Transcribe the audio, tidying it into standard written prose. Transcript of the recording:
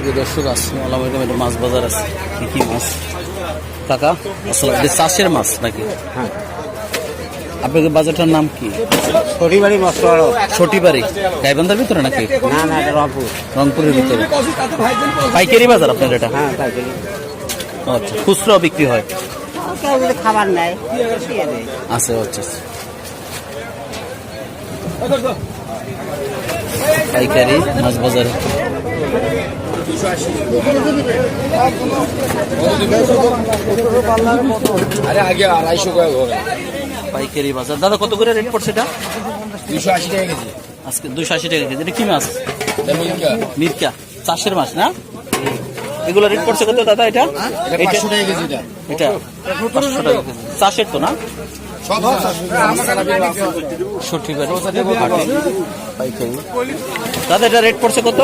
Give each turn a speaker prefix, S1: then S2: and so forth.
S1: প্রিয় দর্শক, আসসালামু আলাইকুম। এটা মাছ বাজার আছে। কি কি মাছ কাকা? আসলে এটা চাষের মাছ নাকি?
S2: হ্যাঁ,
S1: আপনাদের বাজারটার নাম কি?
S2: সরিবাড়ি মশলা।
S1: ছটিবাড়ি গাইবান্ধার ভিতরে নাকি?
S2: না না, এটা রংপুর।
S1: রংপুরের ভিতরে। পাইকারি বাজার আপনার এটা?
S2: হ্যাঁ, তাই করি।
S1: আচ্ছা, খুচরাও বিক্রি হয়?
S2: কেউ যদি খাবার নেয় দিয়ে দেয়।
S1: আছে। আচ্ছা, পাইকারি মাছ বাজারে। পাইকারি বাজার। দাদা কত করে রেট পড়ছে এটা?
S3: 280 টাকা কেজি।
S1: আজকে 280 টাকা কেজি। এটা কি মাছ? মিরকা। চাষের মাছ না? এগুলো রেট পড়ছে কত দাদা? এটা
S3: 500 টাকা কেজি।
S1: এটা 500 টাকা কেজি। চাষের তো না? সঠিক পাইকারি। দাদা এটা রেট পড়ছে কত?